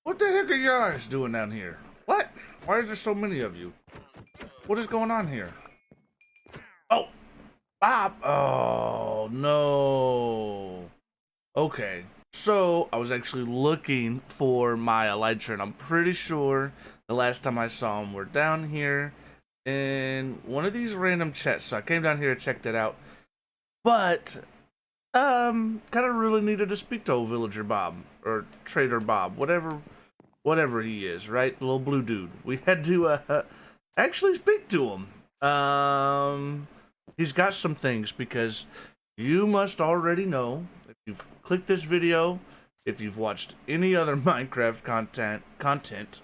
What the heck are you guys doing down here? What? Why is there so many of you? What is going on here? Oh, Bob. Oh, no. Okay. So, I was actually looking for my elytra, and I'm pretty sure the last time I saw them were down here in one of these random chests. So I came down here, checked it out. But, kind of really needed to speak to old villager Bob, or trader Bob, whatever he is, right? The little blue dude. We had to actually speak to him. He's got some things because you must already know if you've clicked this video, if you've watched any other Minecraft content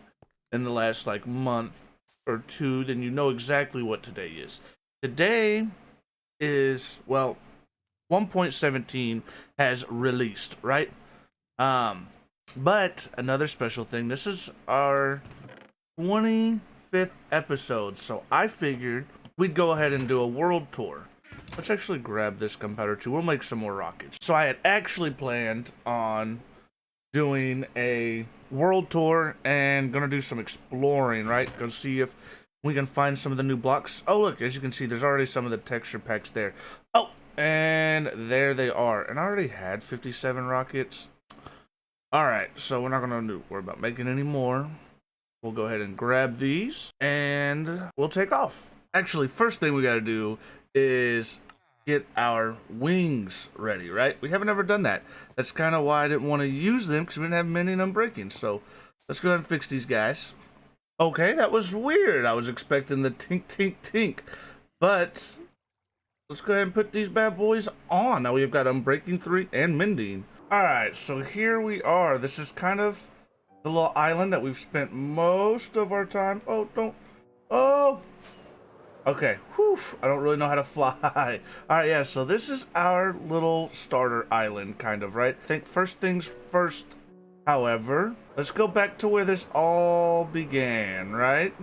in the last like month or two, then you know exactly what today is. Today is, well, 1.17 has released, right? But another special thing, this is our 25th episode, so I figured we'd go ahead and do a world tour. Let's actually grab this gunpowder too. We'll make some more rockets. So I had actually planned on doing a world tour and gonna do some exploring, right? Go see if we can find some of the new blocks. Oh, look, as you can see, there's already some of the texture packs there. Oh, and there they are. And I already had 57 rockets. Alright, so we're not gonna worry about making any more. We'll go ahead and grab these, and we'll take off. Actually, first thing we gotta do is get our wings ready, right? We haven't ever done that. That's kind of why I didn't want to use them, because we didn't have many and unbreaking. So, let's go ahead and fix these guys. Okay, that was weird. I was expecting the tink, tink, tink. But, let's go ahead and put these bad boys on. Now we've got unbreaking 3 and mending. Alright, so here we are. This is kind of the little island that we've spent most of our time. Oh, don't. Oh! Okay, whew. I don't really know how to fly. Alright, yeah, so this is our little starter island, kind of, right? I think first things first, however, let's go back to where this all began, right?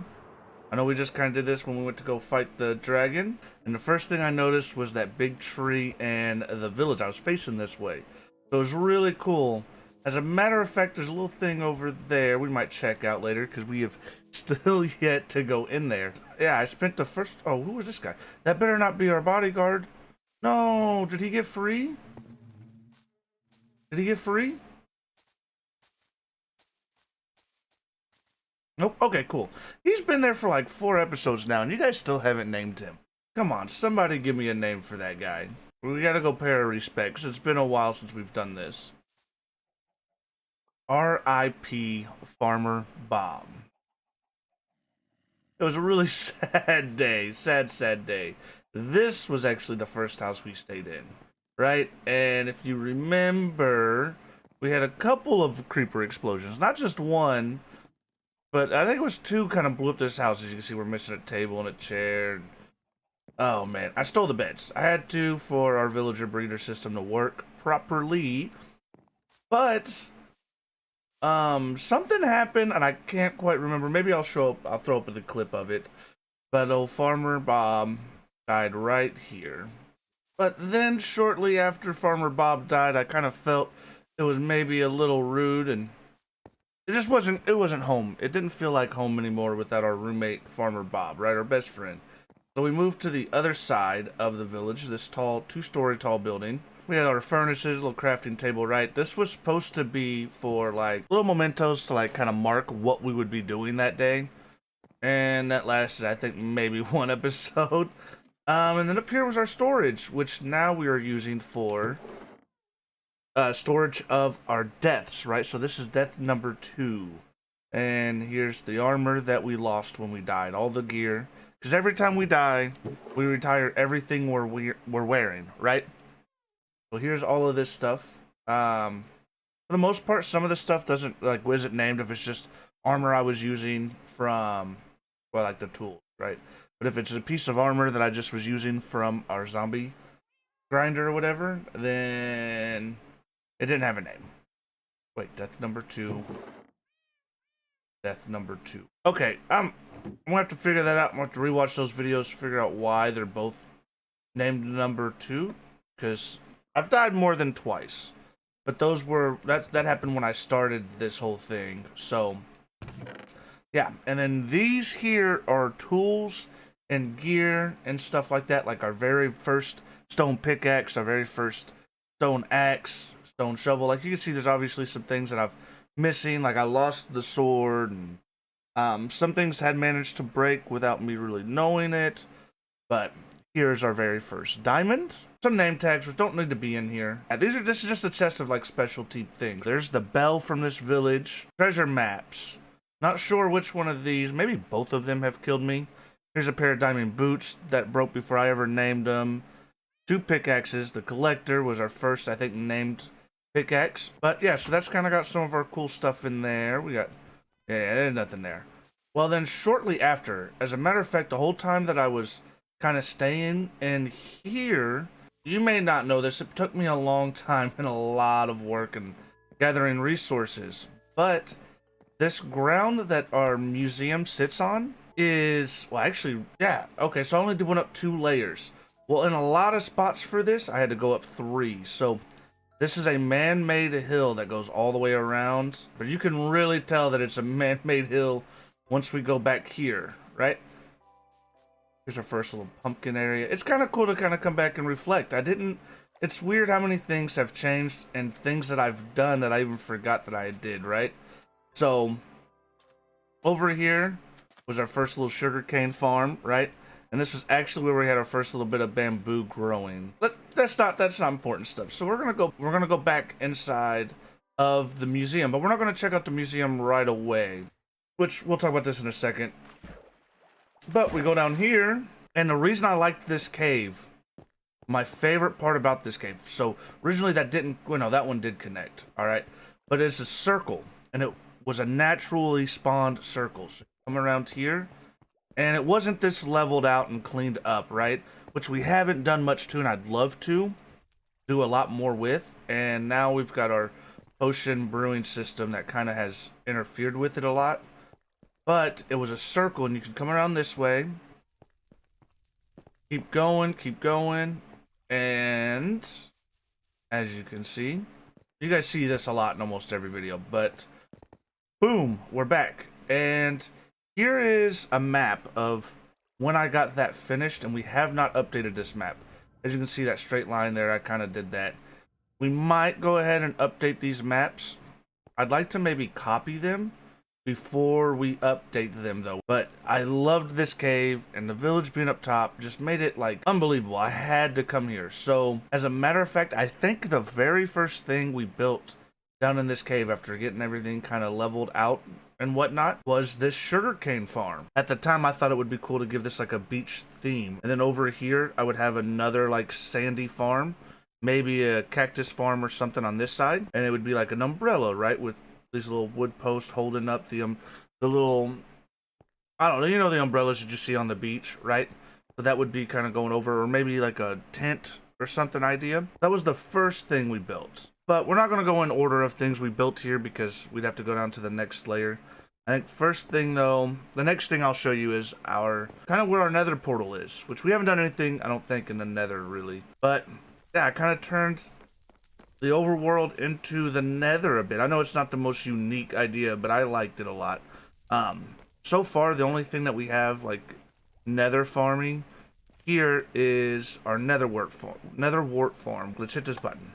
I know we just kind of did this when we went to go fight the dragon. And the first thing I noticed was that big tree and the village. I was facing this way. So it was really cool. As a matter of fact, there's a little thing over there we might check out later because we have still yet to go in there. Yeah, I spent the first... Oh, who was this guy? That better not be our bodyguard. No, did he get free? Did he get free? Nope. Okay, cool. He's been there for like 4 episodes now, and you guys still haven't named him. Come on, somebody give me a name for that guy. We gotta go pay our respects. It's been a while since we've done this. R.I.P. Farmer Bob. It was a really sad day. Sad day. This was actually the first house we stayed in, right? And if you remember, we had a couple of creeper explosions. Not just one, but I think it was 2 kind of blew up this house. As you can see, we're missing a table and a chair. Oh man, I stole the beds. I had to for our villager breeder system to work properly. But something happened and I can't quite remember. Maybe I'll throw up the clip of it. But old Farmer Bob died right here. But then shortly after Farmer Bob died, I kind of felt it was maybe a little rude, and it wasn't home. It didn't feel like home anymore without our roommate Farmer Bob, right? Our best friend. So we moved to the other side of the village, this tall, 2-story tall building. We had our furnaces, a little crafting table, right? This was supposed to be for like little mementos to like kind of mark what we would be doing that day. And that lasted, I think, maybe 1 episode. And then up here was our storage, which now we are using for storage of our deaths, right? So this is death number 2. And here's the armor that we lost when we died, all the gear. Because every time we die, we retire everything we're wearing, right? So here's all of this stuff. For the most part, some of the stuff doesn't, like, isn't named if it's just armor I was using from, well, like the tools, right? But if it's a piece of armor that I just was using from our zombie grinder or whatever, then it didn't have a name. Wait, death number 2. Death number 2. Okay, I'm gonna have to figure that out. I'm gonna have to rewatch those videos to figure out why they're both named number 2. Because I've died more than twice. but those were that happened when I started this whole thing. So yeah, and then these here are tools and gear and stuff like that, like our very first stone pickaxe, our very first stone axe, stone shovel. Like you can see, there's obviously some things that I've missing, like I lost the sword, and some things had managed to break without me really knowing it. But here's our very first diamond. Some name tags which don't need to be in here. This is just a chest of like specialty things. There's the bell from this village. Treasure maps. Not sure which one of these. Maybe both of them have killed me. Here's a pair of diamond boots that broke before I ever named them. 2 pickaxes. The collector was our first, I think, named pickaxe. But yeah, so that's kind of got some of our cool stuff in there. We got, yeah, there's nothing there. Well, then shortly after, as a matter of fact, the whole time that I was kind of staying in here, you may not know this, it took me a long time and a lot of work and gathering resources, but this ground that our museum sits on is, well, actually, yeah, okay, so I only went up 2 layers. Well, in a lot of spots for this, I had to go up 3. So this is a man-made hill that goes all the way around, but you can really tell that it's a man-made hill once we go back here, right? Here's our first little pumpkin area. It's kind of cool to kind of come back and reflect. It's weird how many things have changed and things that I've done that I even forgot that I did, right? So, over here was our first little sugarcane farm, right? And this was actually where we had our first little bit of bamboo growing. But that's not important stuff. So we're gonna go back inside of the museum, but we're not gonna check out the museum right away. Which we'll talk about this in a second. But we go down here, and the reason I liked this cave, my favorite part about this cave, so originally that one did connect, alright? But it's a circle, and it was a naturally spawned circle. So come around here, and it wasn't this leveled out and cleaned up, right? Which we haven't done much to, and I'd love to do a lot more with. And now we've got our potion brewing system that kind of has interfered with it a lot. But it was a circle, and you could come around this way. Keep going, and as you can see, you guys see this a lot in almost every video, but boom, we're back. And here is a map of when I got that finished, and we have not updated this map. As you can see, that straight line there, I kind of did that. We might go ahead and update these maps. I'd like to maybe copy them before we update them though. But I loved this cave, and the village being up top just made it like unbelievable. I had to come here. So as a matter of fact, I think the very first thing we built down in this cave after getting everything kind of leveled out and whatnot was this sugarcane farm. At the time I thought it would be cool to give this like a beach theme, and then over here I would have another like sandy farm, maybe a cactus farm or something on this side, and it would be like an umbrella, right, with these little wood posts holding up the little, I don't know, you know, the umbrellas you just see on the beach, right? So that would be kind of going over, or maybe like a tent or something idea. That was the first thing we built. But we're not going to go in order of things we built here because we'd have to go down to the next layer. I think first thing though, the next thing I'll show you is our, kind of where our nether portal is, which we haven't done anything, I don't think, in the nether really. But yeah, I kind of turned the overworld into the nether a bit. I know it's not the most unique idea, but I liked it a lot. So far, the only thing that we have like nether farming here is our nether wart farm. Let's hit this button.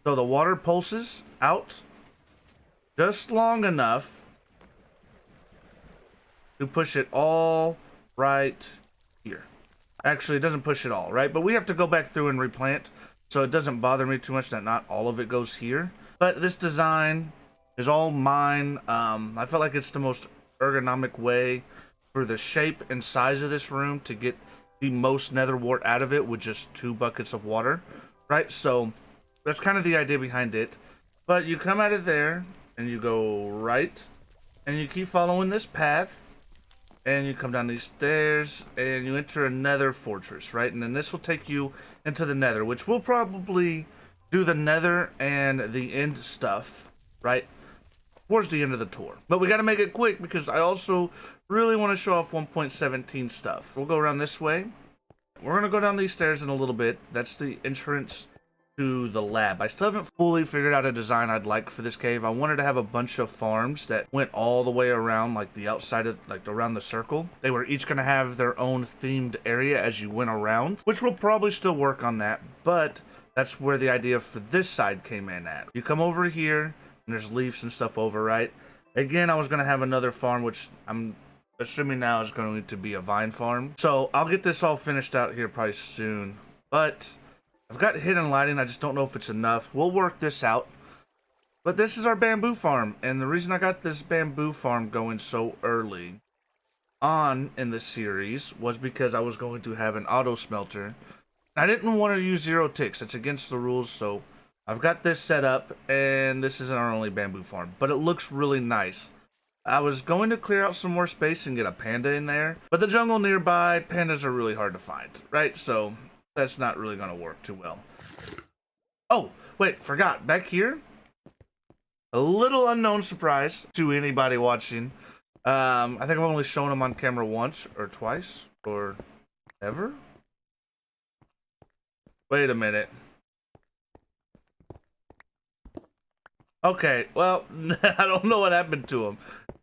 So the water pulses out just long enough to push it all right here. Actually, it doesn't push it all, right? But we have to go back through and replant. So it doesn't bother me too much that not all of it goes here. But this design is all mine. I felt like it's the most ergonomic way for the shape and size of this room to get the most nether wart out of it with just 2 buckets of water, right? So that's kind of the idea behind it. But you come out of there and you go right, and you keep following this path, and you come down these stairs, and you enter a nether fortress, right? And then this will take you into the nether, which we'll probably do the nether and the end stuff, right, towards the end of the tour. But we got to make it quick because I also really want to show off 1.17 stuff. We'll go around this way. We're going to go down these stairs in a little bit. That's the entrance to the lab. I still haven't fully figured out a design I'd like for this cave. I wanted to have a bunch of farms that went all the way around, like the outside of, like around the circle. They were each going to have their own themed area as you went around, which will probably still work on that, but that's where the idea for this side came in at. You come over here, and there's leaves and stuff over, right? Again, I was going to have another farm, which I'm assuming now is going to be a vine farm. So I'll get this all finished out here probably soon, but I've got hidden lighting. I just don't know if it's enough. We'll work this out. But this is our bamboo farm. And the reason I got this bamboo farm going so early on in the series was because I was going to have an auto smelter. I didn't want to use 0 ticks. It's against the rules. So I've got this set up. And this isn't our only bamboo farm. But it looks really nice. I was going to clear out some more space and get a panda in there. But the jungle nearby, pandas are really hard to find. Right? So that's not really going to work too well. Oh, wait, forgot. Back here, a little unknown surprise to anybody watching. I think I've only shown them on camera once or twice or ever. Wait a minute. Okay, well, I don't know what happened to him.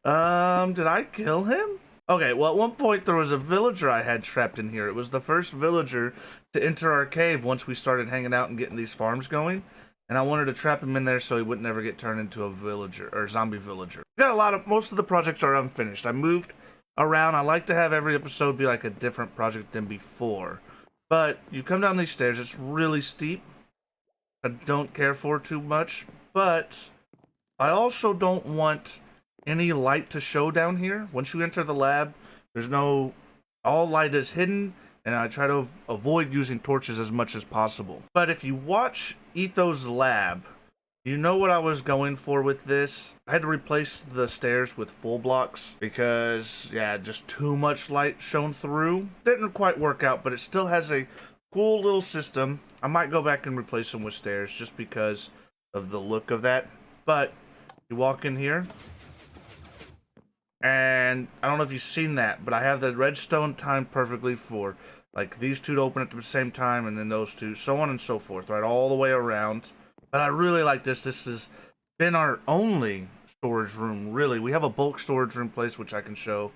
Did I kill him? Okay, well, at one point there was a villager I had trapped in here. It was the first villager to enter our cave once we started hanging out and getting these farms going. And I wanted to trap him in there so he would never get turned into a villager or zombie villager. Most of the projects are unfinished. I moved around. I like to have every episode be like a different project than before. But you come down these stairs, it's really steep. I don't care for too much, but I also don't want any light to show down here. Once you enter the lab, there's no, all light is hidden, and I try to avoid using torches as much as possible. But if you watch Etho's lab, you know what I was going for with this. I had to replace the stairs with full blocks because, yeah, just too much light shone through. Didn't quite work out, but it still has a cool little system. I might go back and replace them with stairs just because of the look of that. But you walk in here, and I don't know if you've seen that, but I have the redstone timed perfectly for like these two to open at the same time, and then those two, so on and so forth, right, all the way around. But I really like this. This has been our only storage room, really. We have a bulk storage room place, which I can show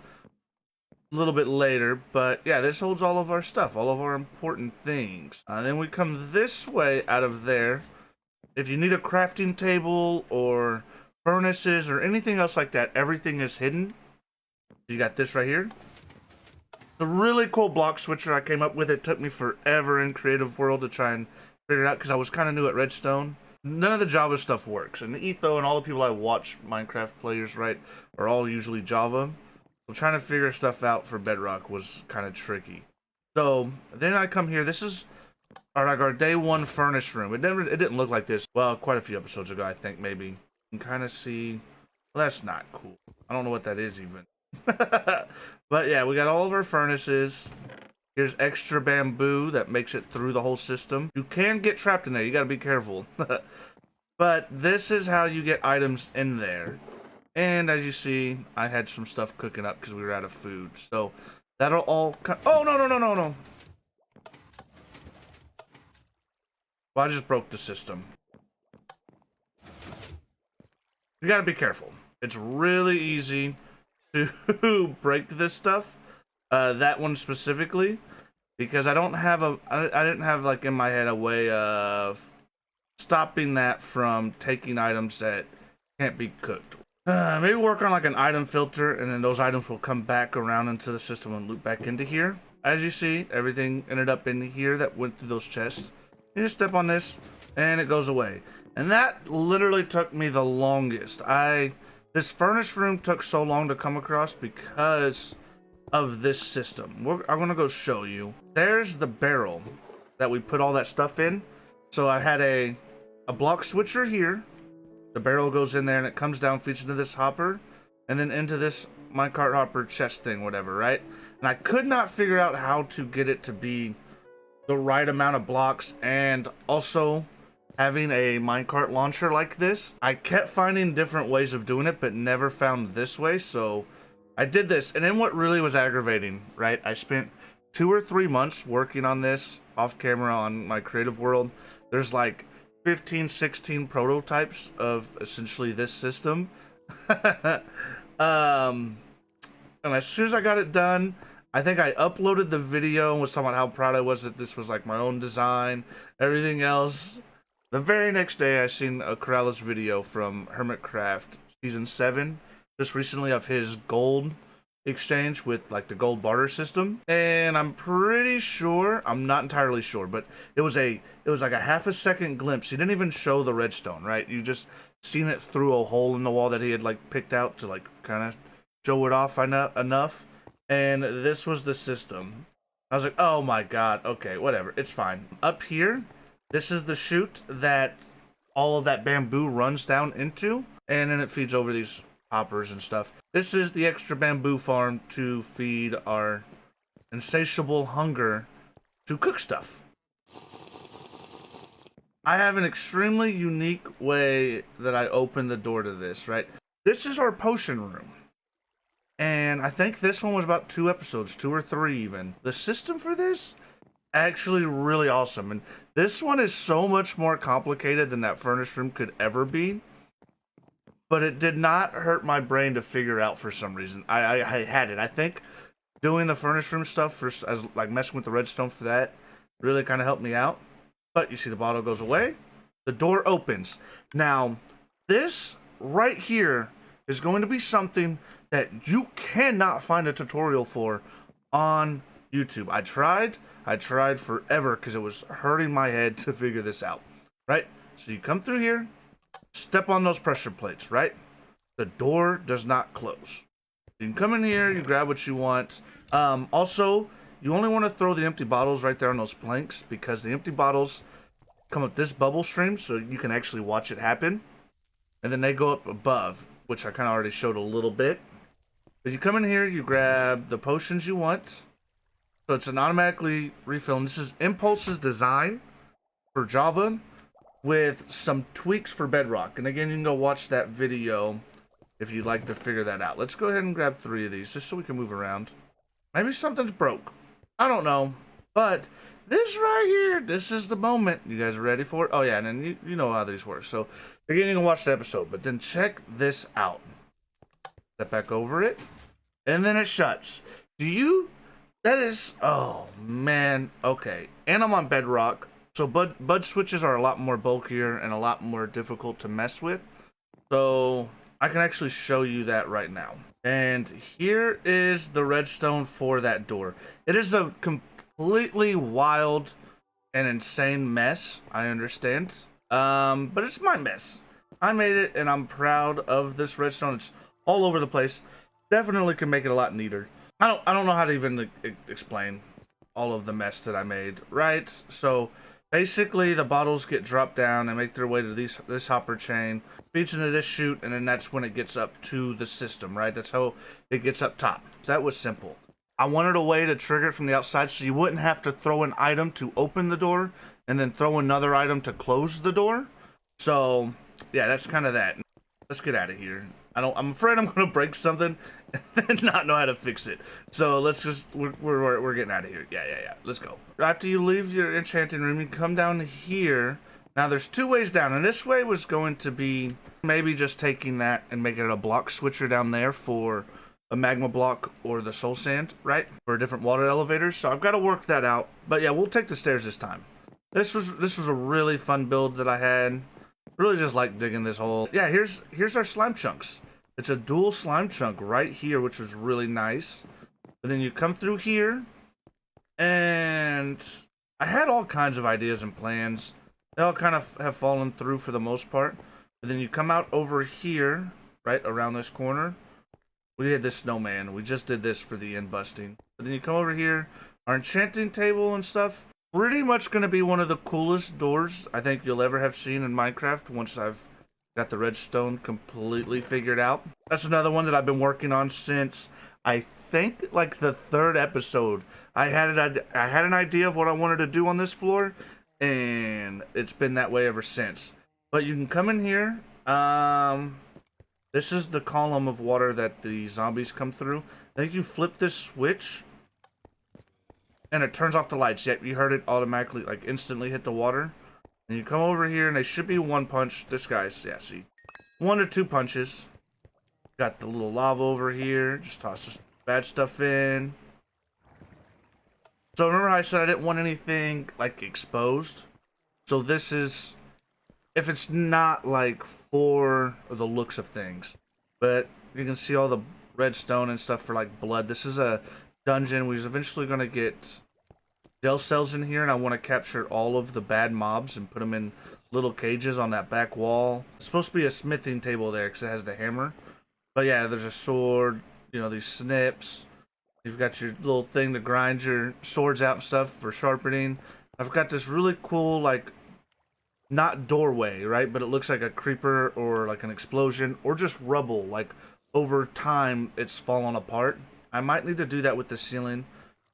a little bit later. But yeah, this holds all of our stuff, all of our important things. Then we come this way out of there. If you need a crafting table or furnaces or anything else like that, everything is hidden. You got this right here. It's a really cool block switcher I came up with. It took me forever in Creative World to try and figure it out because I was kind of new at Redstone. None of the Java stuff works. And Etho and all the people I watch, Minecraft players, right, are all usually Java. So trying to figure stuff out for Bedrock was kind of tricky. So then I come here. This is our day one furnace room. It didn't look like this. Well, quite a few episodes ago, I think, maybe. You can kind of see. Well, that's not cool. I don't know what that is even. But yeah, we got all of our furnaces. Here's extra bamboo that makes it through the whole system. You can get trapped in there. You got to be careful. But this is how you get items in there. And as you see, I had some stuff cooking up because we were out of food. So that'll all come. Oh, no, no, no, no, no. Well, I just broke the system. You got to be careful. It's really easy to break this stuff. That one specifically, because I didn't have like in my head a way of stopping that from taking items that can't be cooked. Maybe work on like an item filter, and then those items will come back around into the system and loop back into here. As you see, everything ended up in here that went through those chests. You just step on this, and it goes away. And that literally took me the longest. This furnace room took so long to come across because of this system. I'm gonna go show you. There's the barrel that we put all that stuff in. So I had a block switcher here. The barrel goes in there and it comes down, feeds into this hopper, and then into this minecart hopper chest thing, whatever, right? And I could not figure out how to get it to be the right amount of blocks, and also having a minecart launcher like this. I kept finding different ways of doing it, but never found this way, so I did this. And then what really was aggravating, right? I spent 2 or 3 months working on this off camera on my Creative World. There's like 15, 16 prototypes of essentially this system. And as soon as I got it done, I think I uploaded the video and was talking about how proud I was that this was like my own design, everything else. The very next day, I seen a Corrales video from Hermitcraft Season 7, just recently, of his gold exchange with like the gold barter system. And I'm pretty sure, I'm not entirely sure, but it was like a half a second glimpse. He didn't even show the redstone, right? You just seen it through a hole in the wall that he had like picked out to like kind of show it off enough. And this was the system. I was like, oh my god, okay, whatever, it's fine. Up here, this is the chute that all of that bamboo runs down into, and then it feeds over these hoppers and stuff. This is the extra bamboo farm to feed our insatiable hunger to cook stuff. I have an extremely unique way that I open the door to this, right? This is our potion room. And I think this one was about 2 episodes, 2 or 3 even. The system for this, actually really awesome. And this one is so much more complicated than that furnace room could ever be. But it did not hurt my brain to figure out for some reason. I had it. I think doing the furnace room stuff, for as like messing with the redstone for that, really kind of helped me out. But you see the bottle goes away. The door opens. Now, this right here is going to be something that you cannot find a tutorial for on YouTube. I tried forever because it was hurting my head to figure this out, right? So you come through here, step on those pressure plates, right? The door does not close. You can come in here, you grab what you want. Also, you only want to throw the empty bottles right there on those planks because the empty bottles come up this bubble stream so you can actually watch it happen. And then they go up above, which I kind of already showed a little bit. But you come in here, you grab the potions you want. So it's an automatically refill. And this is Impulse's design for Java with some tweaks for Bedrock. And again, you can go watch that video if you'd like to figure that out. Let's go ahead and grab 3 of these just so we can move around. Maybe something's broke. I don't know. But this right here, this is the moment. You guys are ready for it? Oh yeah, and then you know how these work. So again, you can watch the episode. But then check this out. Step back over it. And then it shuts. That is, oh man, okay. And I'm on Bedrock. So bud switches are a lot more bulkier and a lot more difficult to mess with. So I can actually show you that right now. And here is the redstone for that door. It is a completely wild and insane mess, I understand. But it's my mess. I made it and I'm proud of this redstone. It's all over the place. Definitely can make it a lot neater. I don't know how to even explain all of the mess that I made, right? So basically the bottles get dropped down and make their way to this hopper chain, feeds into this chute, and then that's when it gets up to the system, right? That's how it gets up top. So that was simple. I wanted a way to trigger it from the outside so you wouldn't have to throw an item to open the door and then throw another item to close the door. So yeah, that's kind of that. Let's get out of here. I'm afraid I'm gonna break something and not know how to fix it. So let's just we're getting out of here. Yeah. Let's go. After you leave your enchanting room, you come down here. Now there's 2 ways down, and this way was going to be maybe just taking that and making it a block switcher down there for a magma block or the soul sand, right? For different water elevators. So I've got to work that out. But yeah, we'll take the stairs this time. This was a really fun build that I had. Really just like digging this hole. Yeah, here's our slime chunks. It's a dual slime chunk right here, which was really nice. But then you come through here, and I had all kinds of ideas and plans. They all kind of have fallen through for the most part. But then you come out over here, right around this corner. We had this snowman. We just did this for the end busting. But then you come over here, our enchanting table and stuff. Pretty much going to be one of the coolest doors I think you'll ever have seen in Minecraft once I've got the redstone completely figured out. That's another one that I've been working on since I think like the 3rd episode. I had an idea of what I wanted to do on this floor, and it's been that way ever since. But you can come in here. This is the column of water that the zombies come through. I think you flip this switch and it turns off the lights. Yet you heard it automatically, like instantly hit the water. And you come over here, and they should be one punch. This guy's, yeah, see, 1 or 2 punches. Got the little lava over here. Just toss this bad stuff in. So remember how I said I didn't want anything like exposed? So this is, if it's not like for the looks of things, but you can see all the redstone and stuff for like blood. This is a dungeon. We're eventually going to get jail cells in here, and I want to capture all of the bad mobs and put them in little cages on that back wall. It's supposed to be a smithing table there because it has the hammer. But yeah, there's a sword, you know, these snips. You've got your little thing to grind your swords out and stuff for sharpening. I've got this really cool, like, not doorway, right? But it looks like a creeper or like an explosion or just rubble. Like, over time, it's fallen apart. I might need to do that with the ceiling.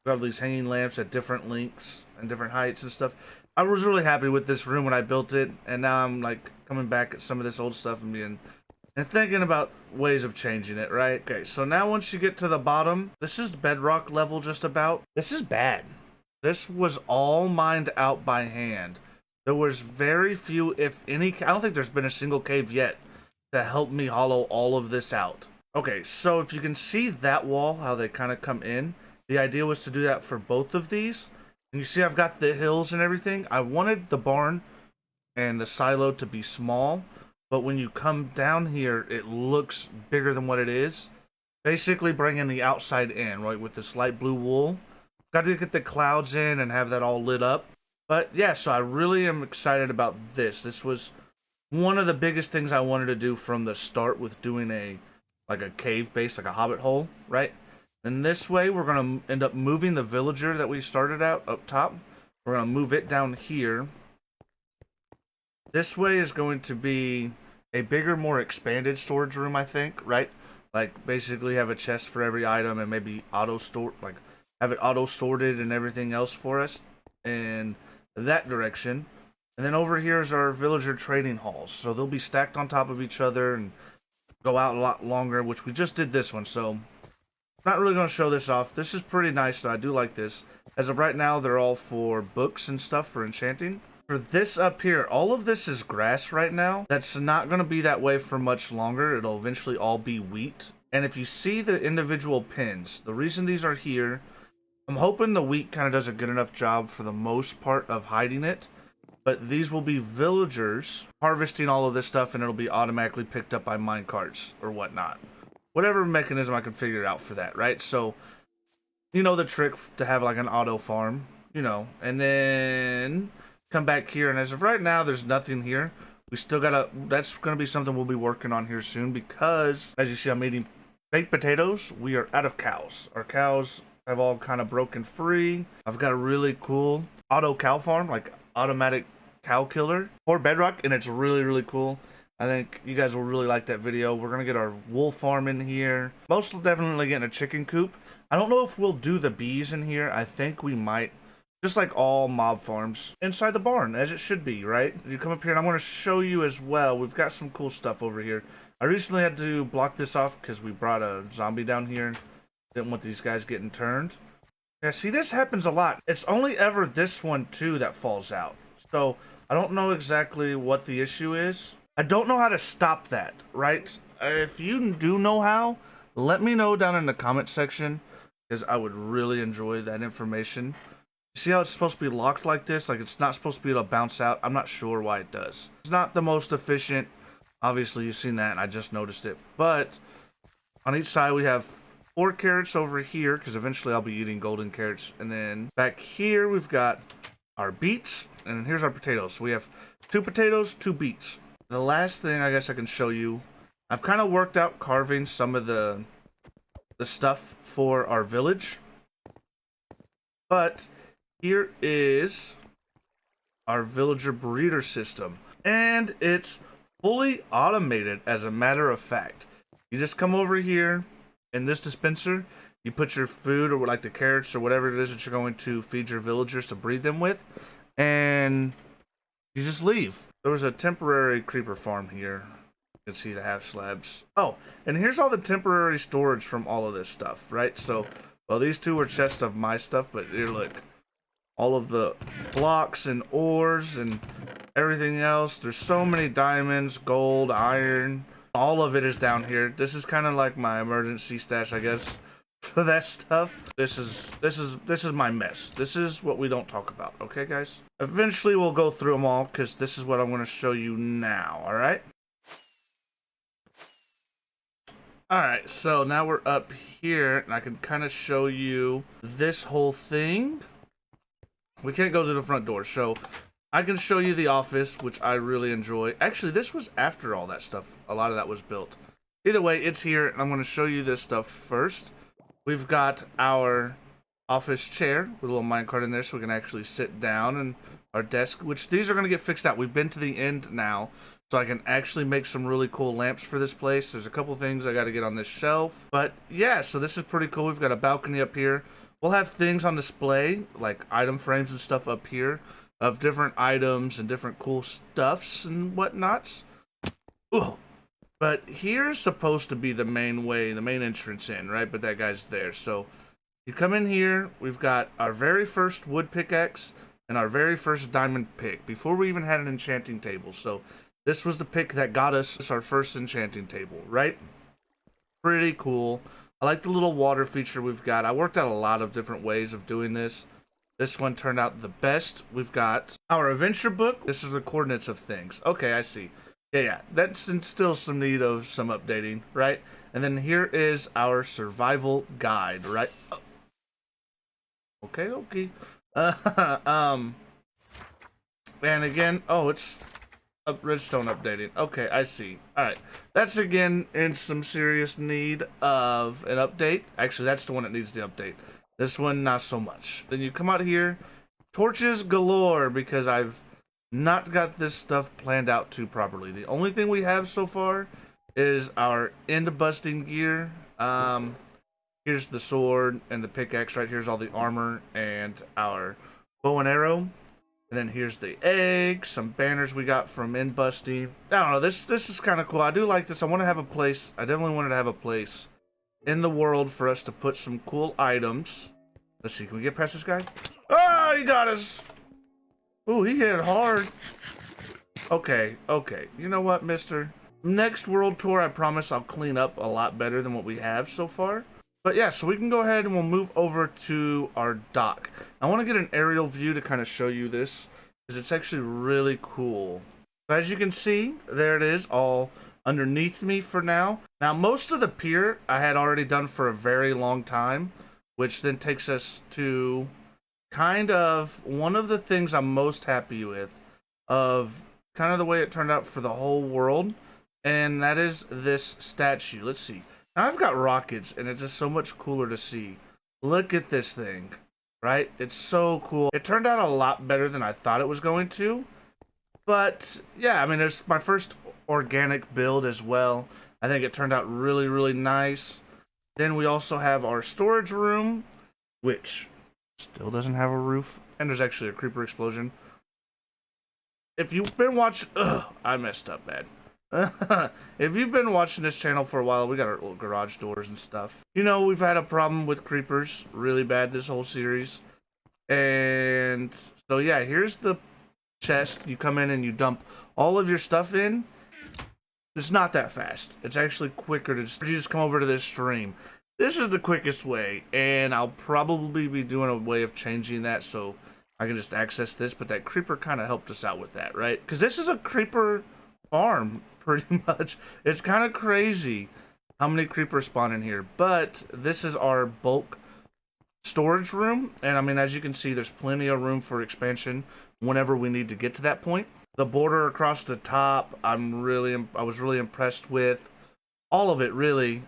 Got all these hanging lamps at different lengths and different heights and stuff. I was really happy with this room when I built it, and now I'm like coming back at some of this old stuff and thinking about ways of changing it, right? Okay, so now once you get to the bottom, this is bedrock level just about. This is bad. This was all mined out by hand. There was very few, if any, I don't think there's been a single cave yet to help me hollow all of this out. Okay, so if you can see that wall, how they kind of come in, the idea was to do that for both of these. And you see I've got the hills and everything. I wanted the barn and the silo to be small, but when you come down here, it looks bigger than what it is. Basically bringing the outside in, right, with this light blue wool. Got to get the clouds in and have that all lit up. But yeah, so I really am excited about this. This was one of the biggest things I wanted to do from the start with doing a cave base, like a hobbit hole, right? And this way, we're going to end up moving the villager that we started out up top. We're going to move it down here. This way is going to be a bigger, more expanded storage room, I think, right? Like, basically have a chest for every item and maybe auto-store, like, have it auto-sorted and everything else for us in that direction. And then over here is our villager trading halls. So they'll be stacked on top of each other and go out a lot longer, which we just did this one, so not really going to show this off. This is pretty nice, though. I do like this. As of right now, they're all for books and stuff for enchanting. For this up here, all of this is grass right now. That's not going to be that way for much longer. It'll eventually all be wheat. And if you see the individual pins, the reason these are here, I'm hoping the wheat kind of does a good enough job for the most part of hiding it. But these will be villagers harvesting all of this stuff, and it'll be automatically picked up by mine carts or whatnot. Whatever mechanism I can figure out for that, right? So, you know the trick to have like an auto farm, you know, and then come back here. And as of right now, there's nothing here. We still gotta, that's gonna be something we'll be working on here soon because, as you see, I'm eating baked potatoes. We are out of cows. Our cows have all kind of broken free. I've got a really cool auto cow farm, like automatic cow killer for bedrock, and it's really, really cool. I think you guys will really like that video. We're going to get our wool farm in here. Most definitely getting a chicken coop. I don't know if we'll do the bees in here. I think we might. Just like all mob farms. Inside the barn, as it should be, right? You come up here, and I'm going to show you as well. We've got some cool stuff over here. I recently had to block this off because we brought a zombie down here. Didn't want these guys getting turned. Yeah, see, this happens a lot. It's only ever this one, too, that falls out. So, I don't know exactly what the issue is. I don't know how to stop that, right? If you do know how, let me know down in the comment section, because I would really enjoy that information. You see how it's supposed to be locked like this? Like, it's not supposed to be able to bounce out. I'm not sure why it does. It's not the most efficient. Obviously, you've seen that, and I just noticed it. But on each side, we have 4 carrots over here, because eventually I'll be eating golden carrots. And then back here, we've got our beets, and here's our potatoes. So we have 2 potatoes, 2 beets. The last thing I guess I can show you, I've kind of worked out carving some of the stuff for our village. But here is our villager breeder system. And it's fully automated, as a matter of fact. You just come over here in this dispenser, you put your food or like the carrots or whatever it is that you're going to feed your villagers to breed them with, and you just leave. There was a temporary creeper farm here. You can see the half slabs. Oh, and here's all the temporary storage from all of this stuff, right? So, well, these 2 were chests of my stuff, but here, look. all of the blocks and ores and everything else. There's so many diamonds, gold, iron. All of it is down here. This is kind of like my emergency stash, I guess, for that stuff. This is my mess. This is what we don't talk about, okay, guys? Eventually, we'll go through them all because this is what I'm going to show you now. All right. All right. So now we're up here, and I can kind of show you this whole thing. We can't go to the front door, so I can show you the office, which I really enjoy. Actually, this was after all that stuff. A lot of that was built. Either way, it's here, and I'm going to show you this stuff first. We've got our office chair with a little minecart in there so we can actually sit down, and our desk, which these are going to get fixed out. We've been to the end now, so I can actually make some really cool lamps for this place. There's a couple things I got to get on this shelf. But yeah, so this is pretty cool. We've got a balcony up here. We'll have things on display, like item frames and stuff up here of different items and different cool stuffs and whatnots. Ooh. But here's supposed to be the main way, the main entrance in, right? But that guy's there. So you come in here, we've got our very first wood pickaxe and our very first diamond pick before we even had an enchanting table. So this was the pick that got us our first enchanting table, right? Pretty cool. I like the little water feature we've got. I worked out a lot of different ways of doing this. This one turned out the best. We've got our adventure book. This is the coordinates of things. Okay, I see. Yeah, that's still some need of some updating, right? And then here is our survival guide, right? Okay. And again, oh, it's redstone updating. Okay, I see. All right, that's again in some serious need of an update. Actually, that's the one that needs the update. This one, not so much. Then you come out here, torches galore, because I've not got this stuff planned out too properly. The only thing we have so far is our end busting gear. Here's the sword and the pickaxe. Right here's all the armor and our bow and arrow. And then here's the egg, some banners we got from end busting. I don't know, this is kind of cool. I do like this. I want to have a place. I definitely wanted to have a place in the world for us to put some cool items. Let's see, can we get past this guy? Ah, he got us. Ooh, he hit hard. Okay. You know what, mister? Next world tour, I promise I'll clean up a lot better than what we have so far. But yeah, so we can go ahead and we'll move over to our dock. I want to get an aerial view to kind of show you this, because it's actually really cool. So as you can see, there it is, all underneath me for now. Now, most of the pier I had already done for a very long time, which then takes us to kind of one of the things I'm most happy with of kind of the way it turned out for the whole world, and that is this statue. Let's see. Now I've got rockets, and it's just so much cooler to see. Look at this thing, right? It's so cool. It turned out a lot better than I thought it was going to, but yeah, I mean, it's my first organic build as well. I think it turned out really, really nice. Then we also have our storage room, which still doesn't have a roof, and there's actually a creeper explosion. If you've been watching, I messed up bad. If you've been watching this channel for a while, we got our little garage doors and stuff. You know, we've had a problem with creepers really bad this whole series. And so yeah, here's the chest. You come in and you dump all of your stuff in. It's not that fast. It's actually quicker to just come over to this stream. This is the quickest way, and I'll probably be doing a way of changing that so I can just access this, but that creeper kind of helped us out with that, right? Because this is a creeper farm, pretty much. It's kind of crazy how many creepers spawn in here, but this is our bulk storage room, and I mean, as you can see, there's plenty of room for expansion whenever we need to get to that point. The border across the top, I was really impressed with. All of it, really.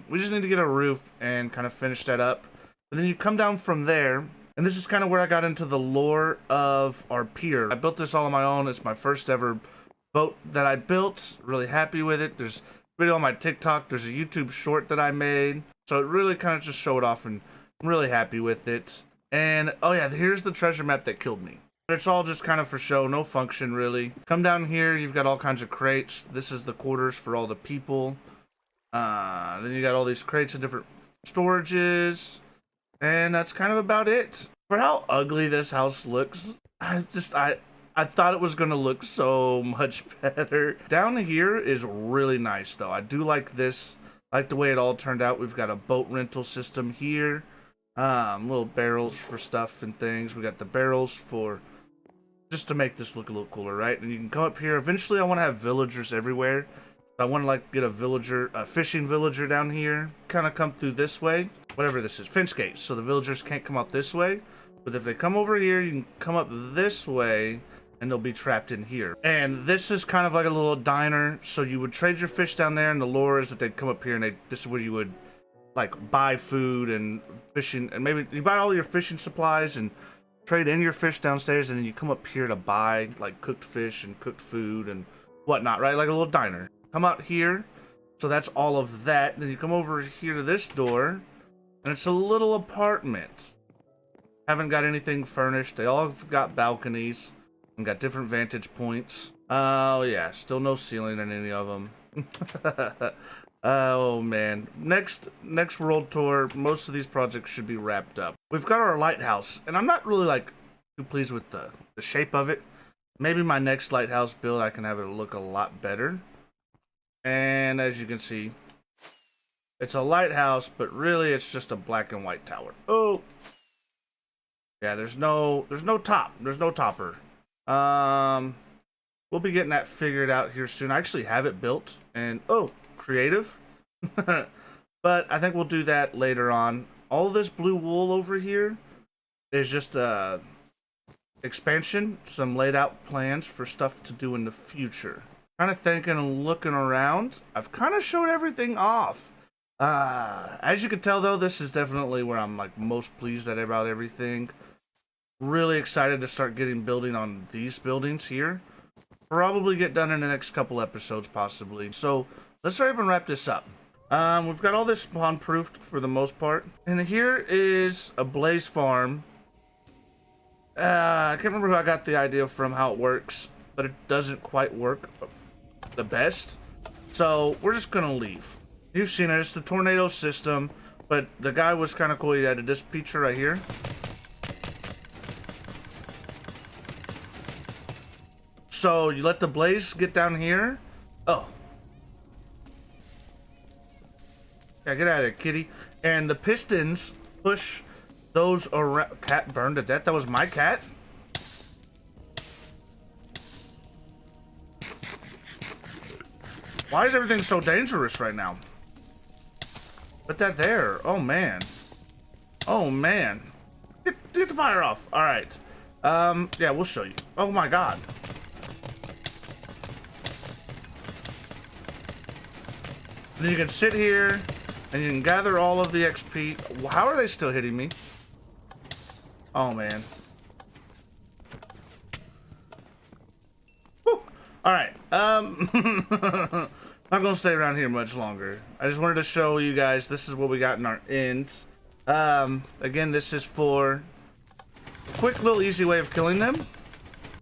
We just need to get a roof and kind of finish that up. And then you come down from there, and this is kind of where I got into the lore of our pier. I built this all on my own. It's my first ever boat that I built. Really happy with it. There's a video on my TikTok. There's a YouTube short that I made. So it really kind of just showed off, and I'm really happy with it. And, oh yeah, here's the treasure map that killed me. It's all just kind of for show, no function really. Come down here, you've got all kinds of crates. This is the quarters for all the people. Then you got all these crates of different storages. And that's kind of about it. For how ugly this house looks, I thought it was gonna look so much better. Down here is really nice though. I do like this, like the way it all turned out. We've got a boat rental system here. Little barrels for stuff and things. We got the barrels for just to make this look a little cooler, right? And you can come up here. Eventually I want to have villagers everywhere. I want to like get a fishing villager down here. Kind of come through this way. Whatever this is, fence gates. So the villagers can't come out this way. But if they come over here, you can come up this way and they'll be trapped in here. And this is kind of like a little diner. So you would trade your fish down there, and the lure is that they'd come up here and this is where you would like buy food and fishing, and maybe you buy all your fishing supplies and trade in your fish downstairs, and then you come up here to buy like cooked fish and cooked food and whatnot, right? Like a little diner. Come out here. So that's all of that. Then you come over here to this door, and it's a little apartment. Haven't got anything furnished. They all have got balconies and got different vantage points. Oh yeah, still no ceiling in any of them. Oh man. Next world tour, most of these projects should be wrapped up. We've got our lighthouse, and I'm not really like too pleased with the shape of it. Maybe my next lighthouse build I can have it look a lot better. And as you can see, it's a lighthouse, but really it's just a black and white tower. Oh. Yeah, there's no top. There's no topper. We'll be getting that figured out here soon. I actually have it built, and oh, creative. But I think we'll do that later on. All this blue wool over here is just expansion, some laid out plans for stuff to do in the future. Kind of thinking and looking around. I've kind of showed everything off. As you can tell though, this is definitely where I'm like most pleased at about everything. Really excited to start building on these buildings here. Probably get done in the next couple episodes possibly. So let's hurry up and wrap this up. We've got all this spawn proofed for the most part. And here is a blaze farm. I can't remember who I got the idea from, how it works, but it doesn't quite work the best. So we're just gonna leave. You've seen it, it's the tornado system, but the guy was kind of cool. He added this feature right here. So you let the blaze get down here. Oh. Yeah, get out of there, kitty. And the pistons push those around. Cat burned to death. That was my cat. Why is everything so dangerous right now? Put that there. Oh, man. Oh, man. Get the fire off. All right. Yeah, we'll show you. Oh, my God. And you can sit here, and you can gather all of the XP. How are they still hitting me? Oh, man. Whew. All right. Not gonna stay around here much longer. I just wanted to show you guys this is what we got in our ends. Again, this is for a quick little easy way of killing them.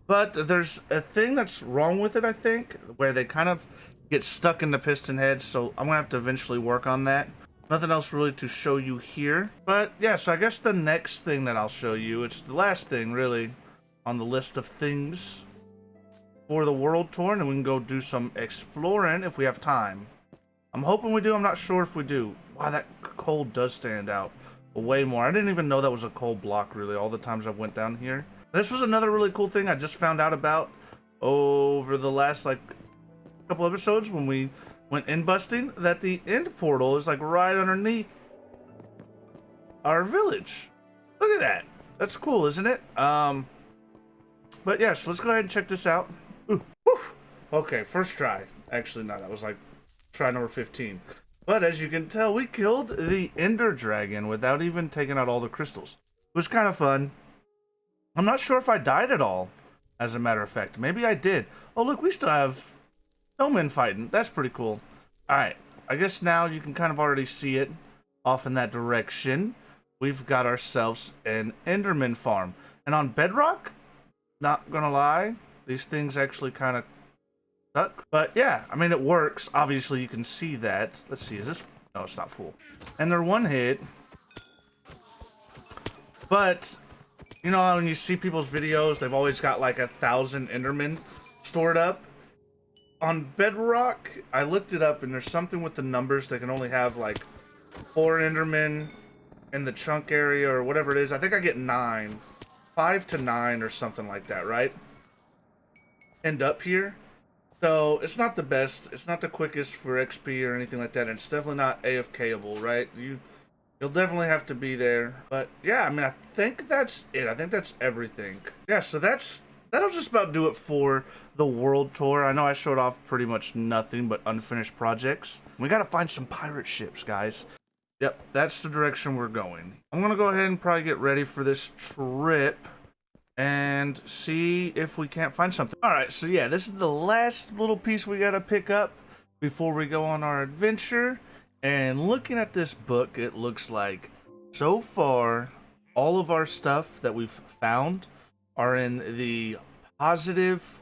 But there's a thing that's wrong with it, I think, where they kind of get stuck in the piston head. So I'm gonna have to eventually work on that. Nothing else really to show you here. But yeah, so I guess the next thing that I'll show you, it's the last thing really on the list of things for the world tour, and we can go do some exploring if we have time. I'm hoping we do. I'm not sure if we do. Wow, that coal does stand out way more. I didn't even know that was a coal block really all the times I went down here. This was another really cool thing I just found out about over the last like couple episodes when we went in busting, that the end portal is like right underneath our village. Look at that. That's cool, isn't it? But yeah, so let's go ahead and check this out. Ooh, whew. Okay, first try. Actually, no, that was like try number 15. But as you can tell, we killed the Ender Dragon without even taking out all the crystals. It was kind of fun. I'm not sure if I died at all, as a matter of fact. Maybe I did. Oh, look, we still have snowmen fighting. That's pretty cool. Alright, I guess now you can kind of already see it off in that direction. We've got ourselves an Enderman farm. And on bedrock, not gonna lie, these things actually kind of suck. But yeah, I mean, it works. Obviously, you can see that. Let's see, is this... No, it's not full. And they're one hit. But You know how when you see people's videos, they've always got like 1,000 Endermen stored up? On Bedrock, I looked it up and there's something with the numbers. They can only have like 4 Endermen in the chunk area or whatever it is. I think I get 9. 5 to 9 or something like that, right? End up here. So it's not the best. It's not the quickest for XP or anything like that. And it's definitely not AFKable, right? You'll definitely have to be there. But yeah, I mean, I think that's it. I think that's everything. Yeah, so that'll just about do it for the world tour. I know I showed off pretty much nothing but unfinished projects. We gotta find some pirate ships, guys. Yep, that's the direction we're going. I'm gonna go ahead and probably get ready for this trip and see if we can't find something. All right, so yeah, this is the last little piece we gotta pick up before we go on our adventure. And looking at this book, it looks like so far all of our stuff that we've found are in the positive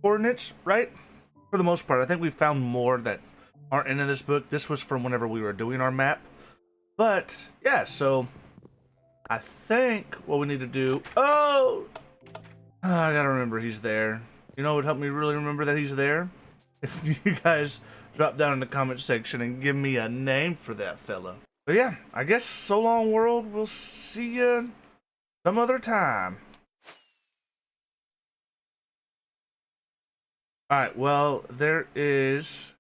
coordinates, right? For the most part. I think we found more that aren't in this book. This was from whenever we were doing our map. But yeah, so I think what we need to do... Oh! I gotta remember he's there. You know what would help me really remember that he's there? If you guys drop down in the comment section and give me a name for that fella. But yeah, I guess so long, world. We'll see you some other time. Alright, well, there is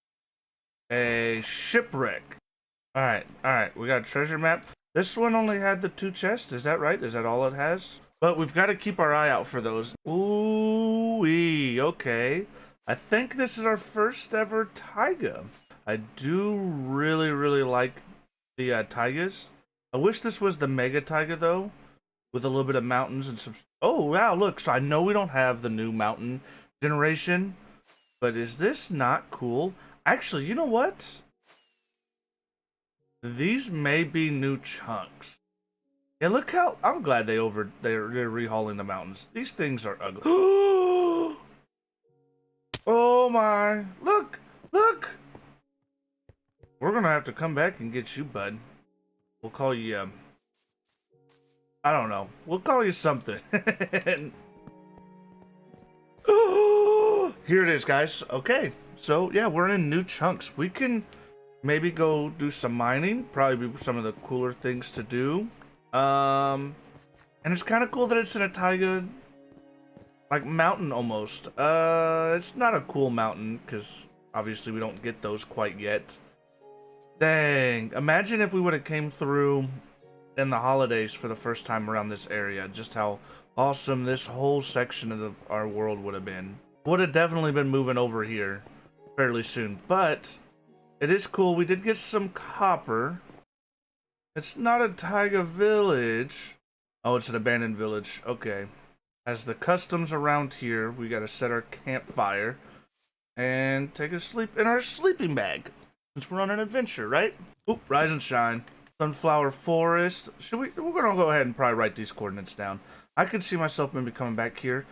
a shipwreck. Alright, we got a treasure map. This one only had the 2 chests, is that right? Is that all it has? But we've got to keep our eye out for those. Ooh-wee, okay. I think this is our first ever taiga. I do really, really like the taigas. I wish this was the mega taiga, though, with a little bit of mountains and some... Oh, wow, look, so I know we don't have the new mountain generation, but is this not cool? Actually, you know what? These may be new chunks. Yeah, look how... I'm glad they're rehauling the mountains. These things are ugly. Oh my... Look! Look! We're gonna have to come back and get you, bud. We'll call you, I don't know. We'll call you something. Here it is, guys. Okay. So, yeah, we're in new chunks. We can... maybe go do some mining. Probably be some of the cooler things to do. And it's kind of cool that it's in a taiga, like, mountain almost. It's not a cool mountain, because obviously we don't get those quite yet. Dang. Imagine if we would have came through in the holidays for the first time around this area. Just how awesome this whole section of our world would have been. Would have definitely been moving over here fairly soon. But... it is cool. We did get some copper. It's not a taiga village. Oh, it's an abandoned village. Okay. As the customs around here, we gotta set our campfire and take a sleep in our sleeping bag. Since we're on an adventure, right? Oop, rise and shine. Sunflower forest. We're gonna go ahead and probably write these coordinates down. I could see myself maybe coming back here.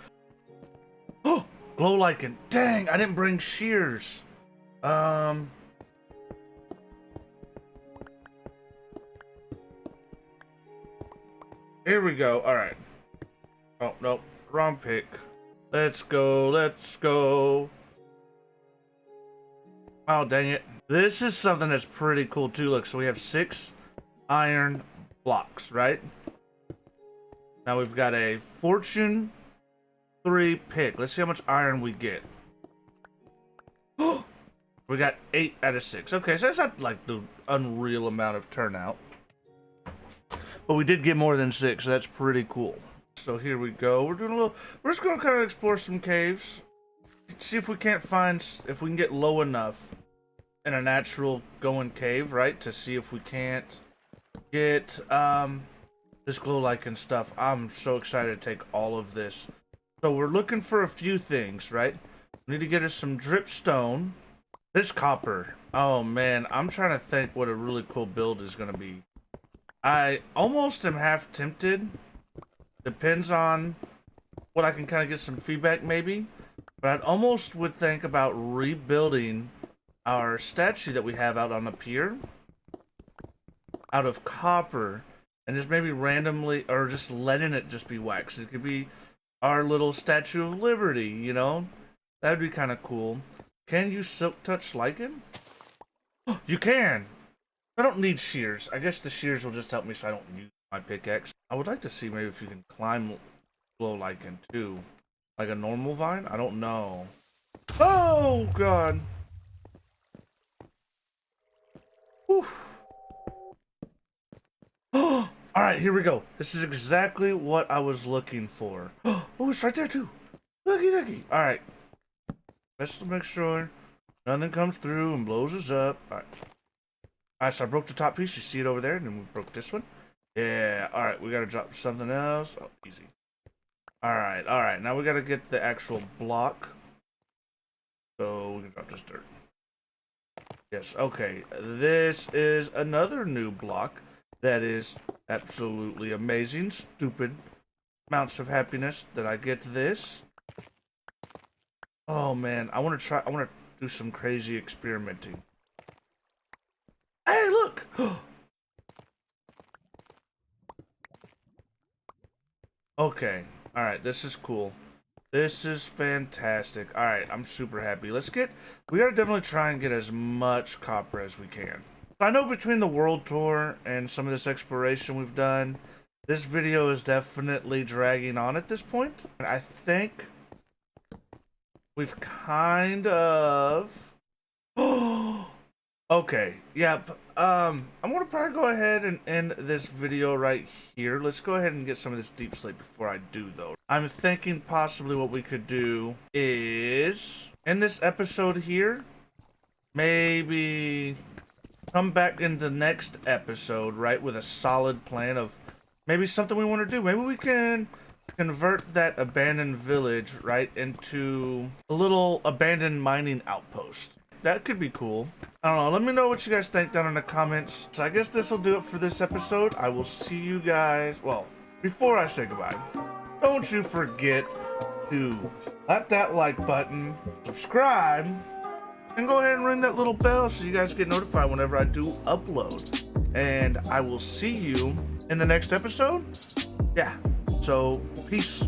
Oh, glow lichen. Dang, I didn't bring shears. Here we go. All right. Oh, no. Wrong pick. Let's go. Let's go. Oh, dang it. This is something that's pretty cool, too. Look, so we have 6 iron blocks, right? Now we've got a fortune 3 pick. Let's see how much iron we get. We got 8 out of 6. Okay, so that's not like the unreal amount of turnout. But we did get more than 6, so that's pretty cool. So here we go. We're just gonna kind of explore some caves. See if we can't find, if we can get low enough in a natural going cave, right? To see if we can't get this glow lichen stuff. I'm so excited to take all of this. So we're looking for a few things, right? We need to get us some drip stone. This copper. Oh man, I'm trying to think what a really cool build is gonna be. I almost am half tempted. Depends on what I can kind of get some feedback maybe. But I'd almost would think about rebuilding our statue that we have out on the pier out of copper and just maybe randomly, or just letting it just be wax. It could be our little Statue of Liberty, you know? That'd be kind of cool. Can you silk touch lichen? You can! I don't need shears. I guess the shears will just help me so I don't use my pickaxe. I would like to see maybe if you can climb glow lichen too. Like a normal vine? I don't know. Oh, God. Whew. Oh, all right, here we go. This is exactly what I was looking for. Oh, it's right there too. Looky. All right. Let's make sure nothing comes through and blows us up. All right. All right, so I broke the top piece. You see it over there, and then we broke this one. Yeah. All right, we gotta drop something else. Oh, easy. All right. Now we gotta get the actual block. So we can drop this dirt. Yes. Okay. This is another new block. That is absolutely amazing. Stupid amounts of happiness that I get this. Oh man, I want to do some crazy experimenting. Hey, look! Okay. All right, this is cool. This is fantastic. All right, I'm super happy. We gotta definitely try and get as much copper as we can. I know between the world tour and some of this exploration we've done, this video is definitely dragging on at this point. And I think we've kind of... Okay, yep. I'm gonna probably go ahead and end this video right here. Let's go ahead and get some of this deep sleep before I do, though. I'm thinking possibly what we could do is, in this episode here, maybe come back in the next episode, right, with a solid plan of maybe something we want to do. Maybe we can convert that abandoned village, right, into a little abandoned mining outpost. That could be cool. I don't know. Let me know what you guys think down in the comments. So I guess this will do it for this episode. I will see you guys. Well, before I say goodbye, don't you forget to slap that like button, subscribe, and go ahead and ring that little bell so you guys get notified whenever I do upload. And I will see you in the next episode. Yeah. So, peace.